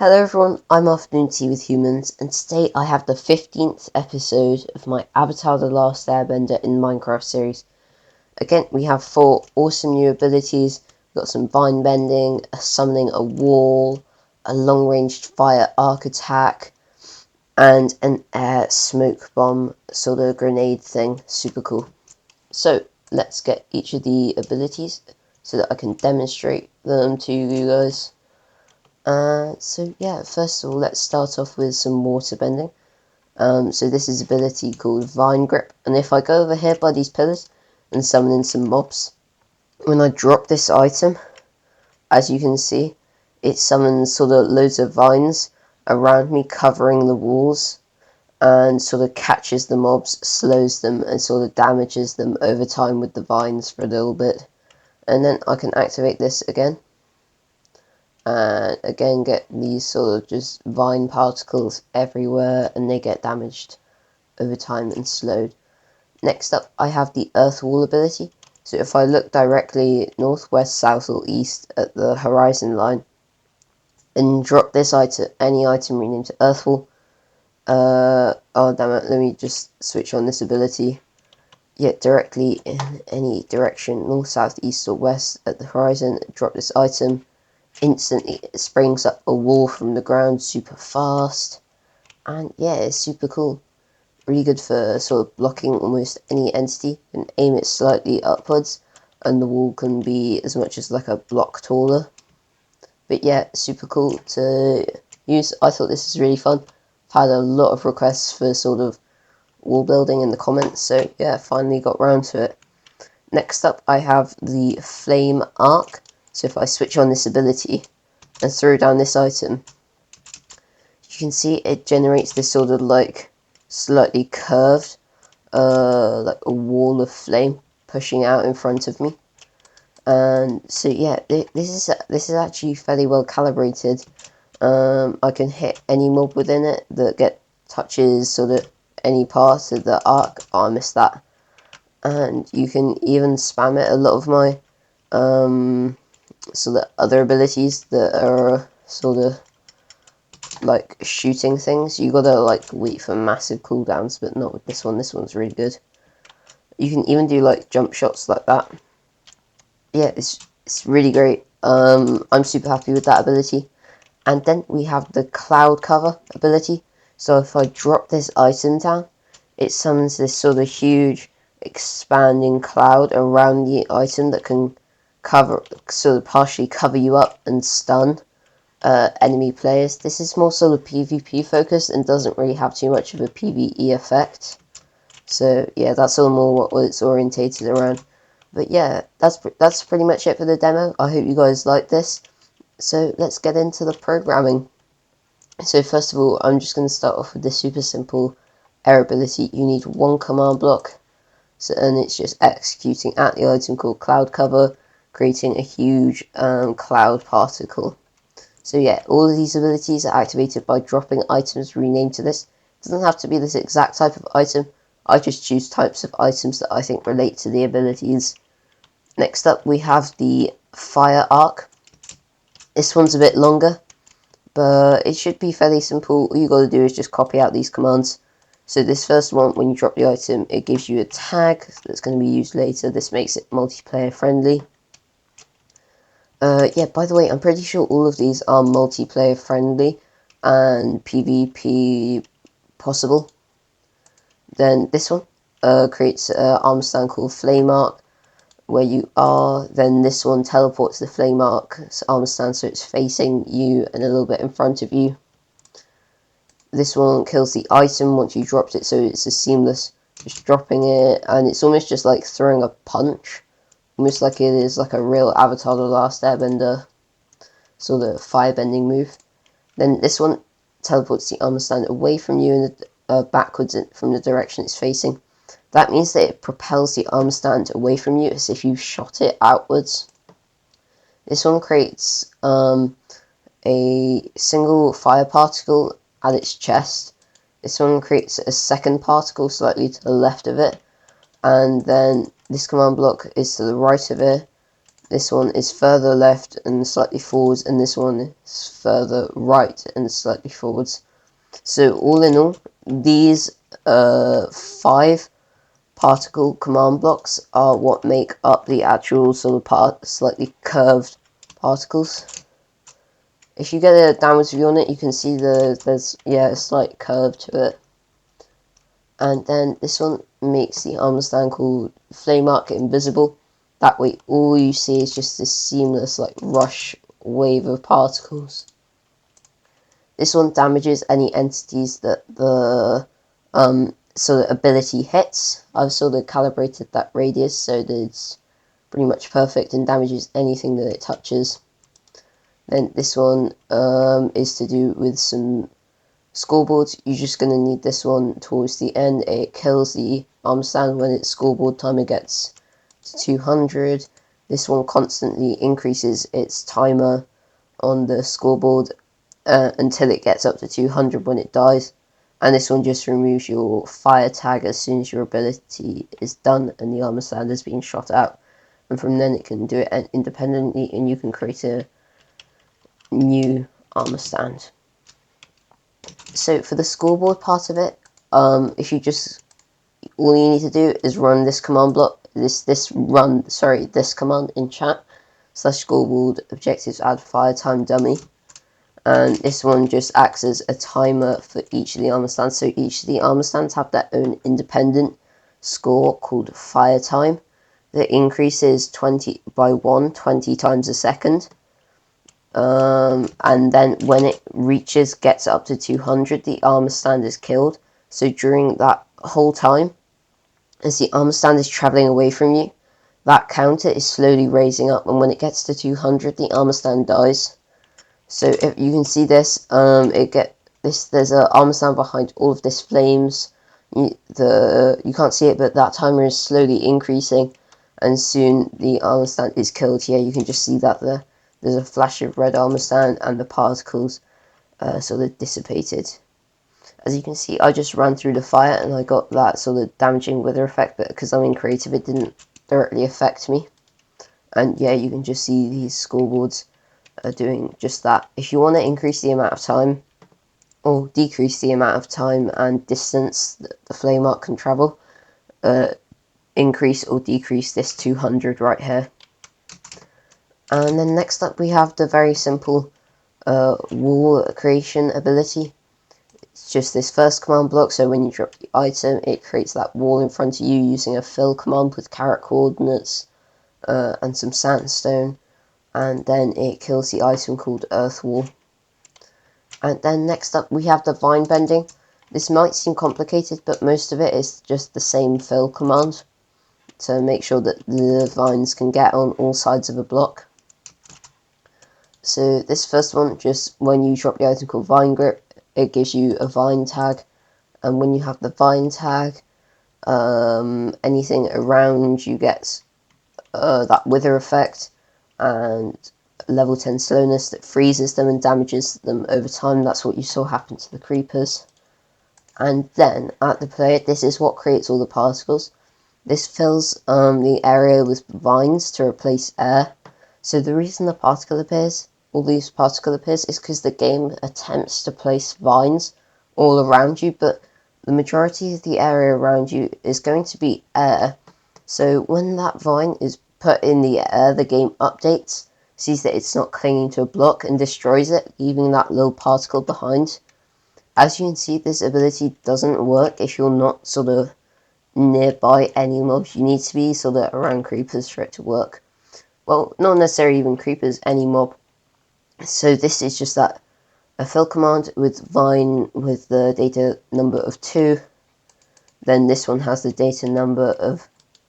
Hello everyone, I'm Afternoon Tea with Humans, and today I have the 15th episode of my Avatar The Last Airbender in Minecraft series. Again, we have 4 awesome new abilities. We've got some vine bending, summoning a wall, a long-ranged fire arc attack, and an air smoke bomb sort of grenade thing. Super cool. So, let's get each of the abilities so that I can demonstrate them to you guys. So yeah, first of all, let's start off with some water bending. So this is ability called Vine Grip, and if I go over here by these pillars and summon in some mobs, when I drop this item, as you can see, it summons sort of loads of vines around me, covering the walls, and sort of catches the mobs, slows them, and sort of damages them over time with the vines for a little bit. And then I can activate this again. And again get these sort of just vine particles everywhere, and they get damaged over time and slowed. Next up, I have the earth wall ability. So if I look directly north, west, south or east at the horizon line and drop this item, any item renamed to earth wall, oh damn it, let me just switch on this ability. Directly in any direction, north, south, east or west at the horizon, drop this item. Instantly it springs up a wall from the ground super fast, and yeah, it's super cool. Really good for sort of blocking almost any entity. You can aim it slightly upwards and the wall can be as much as like a block taller. But yeah, super cool to use. I thought this is really fun. I've had a lot of requests for sort of wall building in the comments, so yeah, finally got round to it. Next up, I have the Flame Arc. So if I switch on this ability and throw down this item, you can see it generates this sort of like slightly curved, like a wall of flame pushing out in front of me. And so yeah, this is actually fairly well calibrated. I can hit any mob within it that touches sort of any part of the arc. Oh, I missed that. And you can even spam it. A lot of my so the other abilities that are sort of like shooting things, you gotta like wait for massive cooldowns, but not with this one. This one's really good. You can even do like jump shots like that. Yeah, it's really great. I'm super happy with that ability. And then we have the cloud cover ability. So if I drop this item down, it summons this sort of huge expanding cloud around the item that can sort of partially cover you up and stun enemy players. This is more sort of PvP focused and doesn't really have too much of a PvE effect. So yeah, that's all more what it's orientated around. But yeah, that's pretty much it for the demo. I hope you guys like this. So let's get into the programming. So first of all, I'm just going to start off with this super simple air ability. You need one command block, and it's just executing at the item called cloud cover, creating a huge cloud particle. So yeah, all of these abilities are activated by dropping items renamed to this. It doesn't have to be this exact type of item. I just choose types of items that I think relate to the abilities. Next up, we have the fire arc. This one's a bit longer, but it should be fairly simple. All you got to do is just copy out these commands. So this first one, when you drop the item, it gives you a tag that's going to be used later. This makes it multiplayer friendly. Yeah, by the way, I'm pretty sure all of these are multiplayer friendly and PvP possible. Then this one creates an arm stand called Flame Arc, where you are. Then this one teleports the Flame Arc's arm stand so it's facing you and a little bit in front of you. This one kills the item once you dropped it, so it's a seamless just dropping it, and it's almost just like throwing a punch. Almost like it is like a real Avatar The Last Airbender sort of firebending move. Then this one teleports the armor stand away from you and backwards from the direction it's facing. That means that it propels the armor stand away from you as if you shot it outwards. This one creates a single fire particle at its chest. This one creates a second particle slightly to the left of it, and then this command block is to the right of it. this one is further left and slightly forwards, and this one is further right and slightly forwards. So all in all, these 5 particle command blocks are what make up the actual sort of slightly curved particles. If you get a downwards view on it, you can see there's a slight curve to it. And then this one makes the armor stand called Flame Arc invisible. That way all you see is just this seamless like rush wave of particles. This one damages any entities that the sort of ability hits. I've sort of calibrated that radius so that it's pretty much perfect and damages anything that it touches. Then this one is to do with some scoreboards. You're just going to need this one towards the end. It kills the arm stand when its scoreboard timer gets to 200. This one constantly increases its timer on the scoreboard until it gets up to 200 when it dies. And this one just removes your fire tag as soon as your ability is done and the armor stand is being shot out. And from then it can do it independently and you can create a new armor stand. So for the scoreboard part of it, all you need to do is run this command block, this command in chat, /scoreboard objectives add fire time dummy. And this one just acts as a timer for each of the armor stands. So each of the armor stands have their own independent score called fire time that increases 20 times a second. And then when it gets up to 200, the armor stand is killed. So during that whole time, as the armor stand is traveling away from you, that counter is slowly raising up, and when it gets to 200, the armor stand dies. So if you can see this, there's an armor stand behind all of this flames. You can't see it, but that timer is slowly increasing, and soon the armor stand is killed. Here you can just see that there's a flash of red armor stand and the particles sort of dissipated. As you can see, I just ran through the fire and I got that sort of damaging wither effect, but because I'm in creative it didn't directly affect me. And yeah, you can just see these scoreboards are doing just that. If you want to increase the amount of time or decrease the amount of time and distance that the flame arc can travel, increase or decrease this 200 right here. And then next up we have the very simple wall creation ability. It's just this first command block, so when you drop the item it creates that wall in front of you using a fill command with caret coordinates and some sandstone, and then it kills the item called earth wall. And then next up we have the vine bending. This might seem complicated, but most of it is just the same fill command to make sure that the vines can get on all sides of a block. So this first one, just when you drop the item called vine grip, it gives you a vine tag, and when you have the vine tag, anything around you gets that wither effect and level 10 slowness that freezes them and damages them over time. That's what you saw happen to the creepers. And then at the player, this is what creates all the particles. This fills the area with vines to replace air. So the reason the particle appears, all these particle appears, is because the game attempts to place vines all around you, but the majority of the area around you is going to be air. So when that vine is put in the air, the game updates, sees that it's not clinging to a block and destroys it, leaving that little particle behind. As you can see, this ability doesn't work if you're not sort of nearby any mobs. You need to be sort of around creepers for it to work. Well, not necessarily even creepers, any mob. So this is just that a fill command with vine with the data number of 2. Then this one has the data number of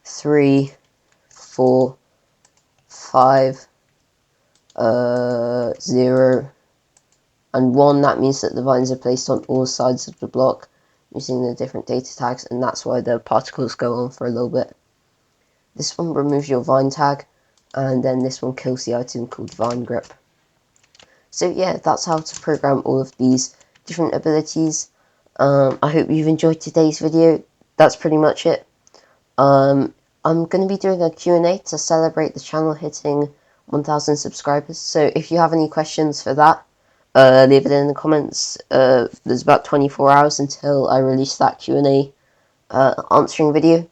3, 4, 5, 0, and 1. That means that the vines are placed on all sides of the block using the different data tags, and that's why the particles go on for a little bit. This one removes your vine tag, and then this one kills the item called vine grip. So yeah, that's how to program all of these different abilities. I hope you've enjoyed today's video. That's pretty much it. I'm going to be doing a Q&A to celebrate the channel hitting 1,000 subscribers. So if you have any questions for that, leave it in the comments. There's about 24 hours until I release that Q&A answering video.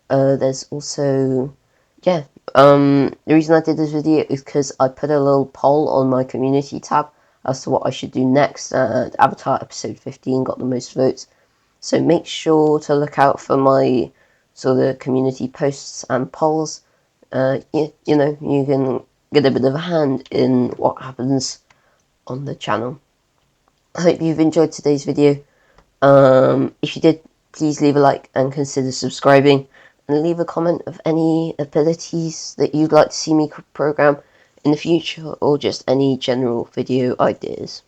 There's also, yeah, the reason I did this video is because I put a little poll on my community tab as to what I should do next. Avatar episode 15 got the most votes, so make sure to look out for my sort of community posts and polls. You know, you can get a bit of a hand in what happens on the channel. I hope you've enjoyed today's video. If you did, please leave a like and consider subscribing, and leave a comment of any abilities that you'd like to see me program in the future, or just any general video ideas.